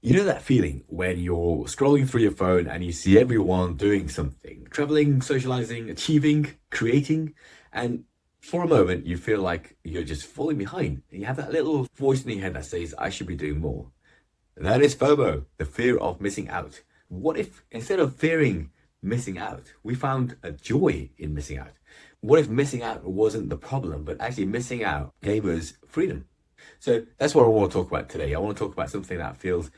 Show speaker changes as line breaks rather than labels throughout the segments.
You know that feeling when you're scrolling through your phone and you see everyone doing something, traveling, socializing, achieving, creating, and for a moment you feel like you're just falling behind. And you have that little voice in your head that says, I should be doing more. And that is FOMO, the fear of missing out. What if instead of fearing missing out, we found a joy in missing out? What if missing out wasn't the problem, but actually missing out gave us freedom? So that's what I want to talk about today. I want to talk about something that feels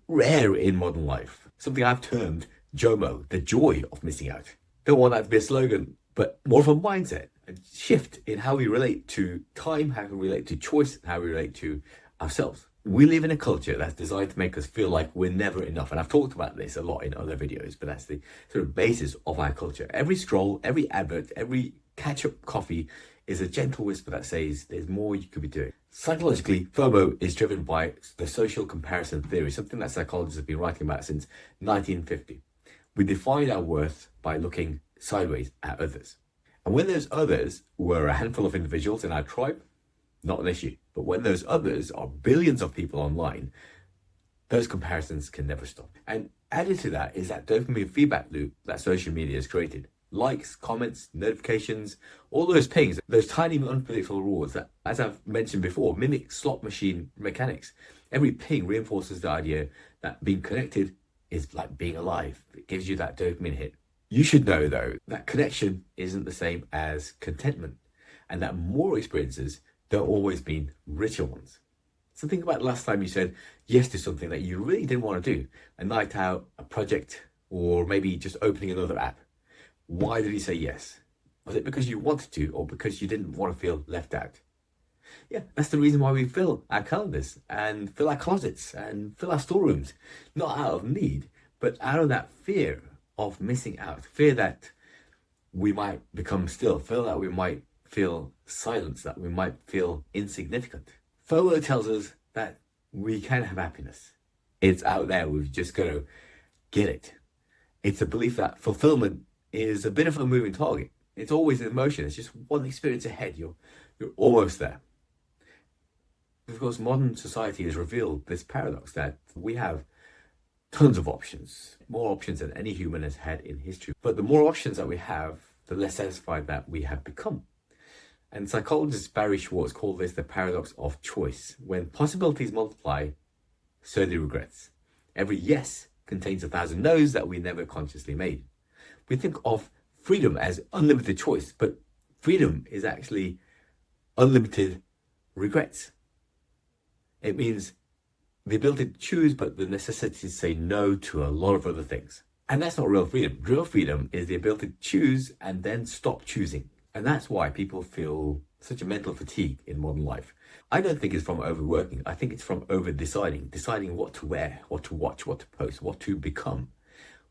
rare in modern life, something I've termed JOMO, the joy of missing out. Don't want that to be a slogan, but more of a mindset, a shift in how we relate to time, how we relate to choice, how we relate to ourselves. We live in a culture that's designed to make us feel like we're never enough. And I've talked about this a lot in other videos, but that's the sort of basis of our culture. Every scroll, every advert, every catch-up coffee is a gentle whisper that says there's more you could be doing. Psychologically, FOMO is driven by the social comparison theory, something that psychologists have been writing about since 1950. We define our worth by looking sideways at others. And when those others were a handful of individuals in our tribe, not an issue. But when those others are billions of people online, those comparisons can never stop. And added to that is that dopamine feedback loop that social media has created. Likes, comments, notifications, all those pings, those tiny unpredictable rewards that, as I've mentioned before, mimic slot machine mechanics. Every ping reinforces the idea that being connected is like being alive. It gives you that dopamine hit. You should know, though, that connection isn't the same as contentment, and that more experiences don't always mean richer ones. So think about the last time you said yes to something that you really didn't want to do, a night out, a project, or maybe just opening another app. Why did you say yes? Was it because you wanted to, or because you didn't want to feel left out? Yeah, that's the reason why we fill our calendars and fill our closets and fill our storerooms, not out of need, but out of that fear of missing out, fear that we might become still, fear that we might feel silence, that we might feel insignificant. FOMO tells us that we can have happiness. It's out there, we've just got to get it. It's a belief that fulfillment is a bit of a moving target. It's always in motion. It's just one experience ahead. You're almost there. Of course, modern society has revealed this paradox that we have tons of options, more options than any human has had in history. But the more options that we have, the less satisfied that we have become. And psychologist Barry Schwartz called this the paradox of choice. When possibilities multiply, so do regrets. Every yes contains 1,000 no's that we never consciously made. We think of freedom as unlimited choice, but freedom is actually unlimited regrets. It means the ability to choose, but the necessity to say no to a lot of other things. And that's not real freedom. Real freedom is the ability to choose and then stop choosing. And that's why people feel such a mental fatigue in modern life. I don't think it's from overworking. I think it's from deciding what to wear, what to watch, what to post, what to become.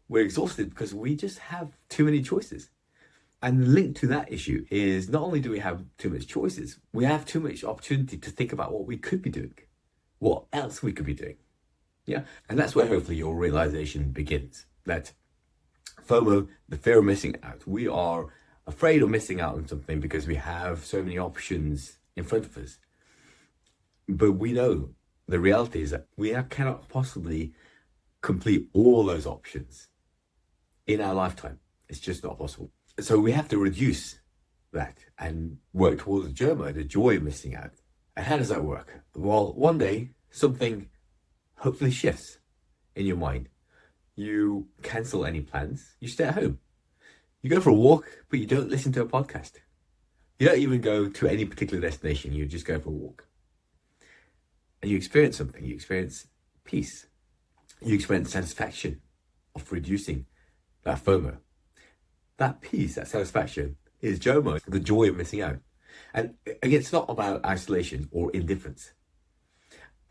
We're exhausted because we just have too many choices. And linked to that issue is not only do we have too much choices, we have too much opportunity to think about what we could be doing, what else we could be doing. Yeah, and that's where hopefully your realization begins. That FOMO, the fear of missing out, we are afraid of missing out on something because we have so many options in front of us. But we know the reality is that we cannot possibly complete all those options in our lifetime. It's just not possible. So we have to reduce that and work towards JOMO, the joy of missing out. And how does that work? Well, one day something hopefully shifts in your mind. You cancel any plans, you stay at home. You go for a walk, but you don't listen to a podcast. You don't even go to any particular destination, you just go for a walk. And you experience something, you experience peace. You experience satisfaction of reducing that FOMO. That peace, that satisfaction is JOMO, the joy of missing out. And again, it's not about isolation or indifference.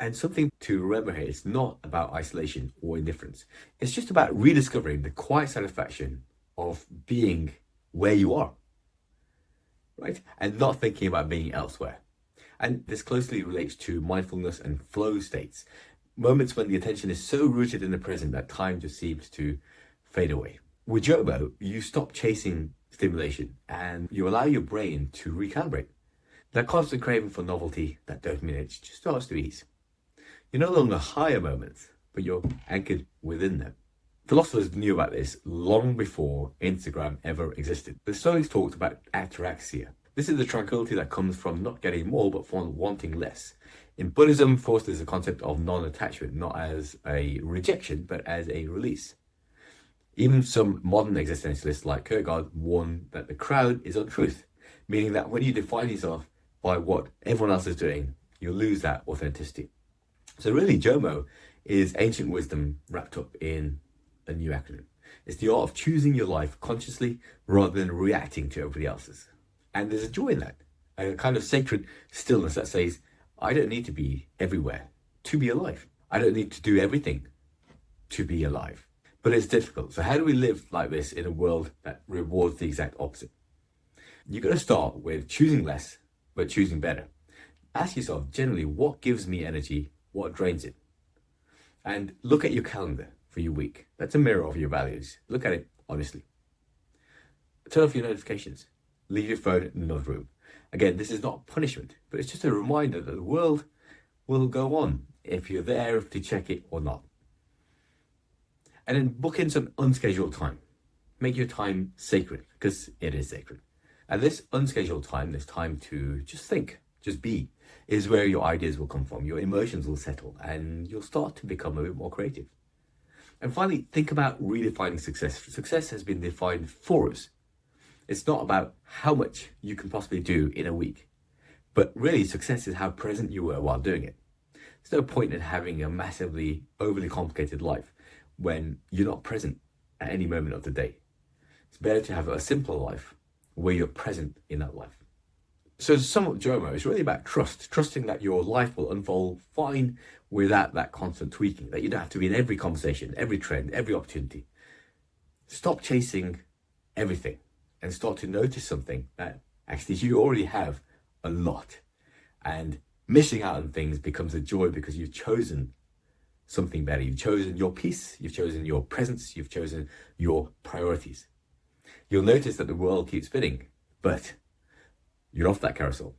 And something to remember here, it's not about isolation or indifference. It's just about rediscovering the quiet satisfaction of being where you are, right? And not thinking about being elsewhere. And this closely relates to mindfulness and flow states, moments when the attention is so rooted in the present that time just seems to fade away. With JOMO, you stop chasing stimulation and you allow your brain to recalibrate. That constant craving for novelty, that dopamine itch, just starts to ease. You're no longer high at moments, but you're anchored within them. Philosophers knew about this long before Instagram ever existed. The Stoics talked about ataraxia. This is the tranquility that comes from not getting more, but from wanting less. In Buddhism, first there's a concept of non-attachment, not as a rejection, but as a release. Even some modern existentialists like Kierkegaard warn that the crowd is untruth, meaning that when you define yourself by what everyone else is doing, you lose that authenticity. So really, JOMO is ancient wisdom wrapped up in a new acronym. It's the art of choosing your life consciously rather than reacting to everybody else's. And there's a joy in that, a kind of sacred stillness that says, I don't need to be everywhere to be alive. I don't need to do everything to be alive. But it's difficult. So how do we live like this in a world that rewards the exact opposite? You've got to start with choosing less, but choosing better. Ask yourself, generally, what gives me energy? What drains it? And look at your calendar for your week. That's a mirror of your values. Look at it honestly. Turn off your notifications. Leave your phone in another room. Again, this is not punishment, but it's just a reminder that the world will go on if you're there to check it or not. And then book in some unscheduled time. Make your time sacred, because it is sacred. And this unscheduled time, this time to just think, just be, is where your ideas will come from. Your emotions will settle and you'll start to become a bit more creative. And finally, think about redefining success. Success has been defined for us. It's not about how much you can possibly do in a week, but really success is how present you were while doing it. There's no point in having a massively overly complicated life when you're not present at any moment of the day. It's better to have a simpler life where you're present in that life. So to sum up JOMO, it's really about trusting that your life will unfold fine without that constant tweaking, that you don't have to be in every conversation, every trend, every opportunity. Stop chasing everything and start to notice something that actually you already have a lot. And missing out on things becomes a joy because you've chosen something better. You've chosen your peace, you've chosen your presence, you've chosen your priorities. You'll notice that the world keeps spinning, but you're off that carousel.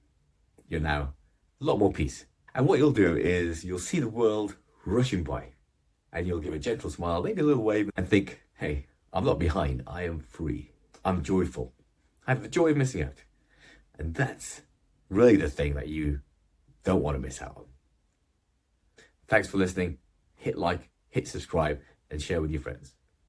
You're now a lot more peace. And what you'll do is you'll see the world rushing by and you'll give a gentle smile, maybe a little wave, and think, hey, I'm not behind, I am free. I'm joyful. I have the joy of missing out. And that's really the thing that you don't want to miss out on. Thanks for listening. Hit like, hit subscribe, and share with your friends.